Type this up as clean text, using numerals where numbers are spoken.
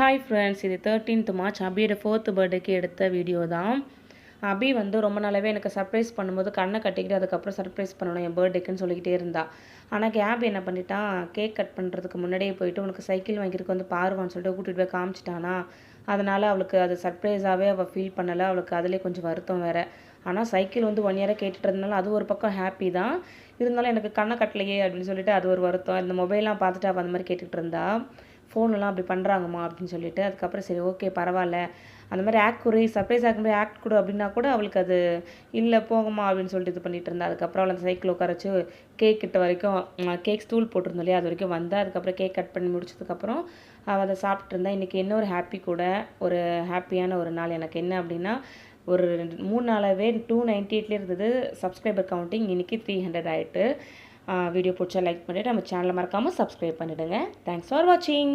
Hi friends, இது 13th March அபியோட 4th பர்த்டேக்கு எடுத்த வீடியோ தான். அபி ரொம்ப நாளாகவே எனக்கு சர்ப்ரைஸ் பண்ணும்போது கண்ணை கட்டிக்கிட்டு அதுக்கப்புறம் சர்ப்ரைஸ் பண்ணணும் என் பர்த்டேக்குன்னு சொல்லிக்கிட்டே இருந்தா. ஆனால் கேப் என்ன பண்ணிட்டான், கேக் கட் பண்ணுறதுக்கு முன்னாடியே போயிட்டு உனக்கு சைக்கிள் வாங்கியிருக்கு பாருவான்னு சொல்லிட்டு கூட்டிகிட்டு போய் காமிச்சிட்டானா. அதனால் அவளுக்கு அது சர்ப்ரைஸாகவே அவள் ஃபீல் பண்ணலை. அவளுக்கு அதிலே கொஞ்சம் வருத்தம் வேறு. ஆனால் சைக்கிள் 1 இயராக கேட்டுட்டு இருந்தனால அது ஒரு பக்கம் ஹாப்பி தான். இருந்தாலும் எனக்கு கண்ணை கட்டலையே அப்படின்னு சொல்லிட்டு அது ஒரு வருத்தம். இந்த மொபைல்லாம் பார்த்துட்டு அவள் அந்த மாதிரி கேட்டுக்கிட்டு இருந்தா. ஃபோன்லாம் அப்படி பண்ணுறாங்கம்மா அப்படின்னு சொல்லிட்டு அதுக்கப்புறம் சரி ஓகே பரவாயில்ல, அந்த மாதிரி ஆக்ட் குறி சர்ப்ரைஸ் ஆகும்போது ஆக்ட் கொடு அப்படின்னா கூட அவளுக்கு அது இல்லை போகமா அப்படின்னு சொல்லிட்டு இது பண்ணிட்டு இருந்தா. அதுக்கப்புறம் அவளை அந்த சைக்கிள் உட்கார வச்சு கேக் கிட்ட வரைக்கும் கேக் ஸ்டூல் போட்டிருந்தோம் இல்லையா, அது வரைக்கும் வந்தால் அதுக்கப்புறம் கேக் கட் பண்ணி முடிச்சதுக்கப்புறம் அவள் அதை சாப்பிட்டு இருந்தா. இன்றைக்கி இன்னொரு ஹாப்பி கூட, ஒரு ஹாப்பியான ஒரு நாள் எனக்கு என்ன அப்படின்னா, ஒரு 3 நாளாகவே 298 இருந்தது சப்ஸ்கிரைபர் கவுண்டிங், இன்றைக்கி 300 ஆகிட்டு. வீடியோ பிடிச்சா லைக் பண்ணிவிட்டு நம்ம சேனலை மறக்காமல் சப்ஸ்கிரைப் பண்ணிவிடுங்க. தேங்க்ஸ் ஃபார் வாட்சிங்.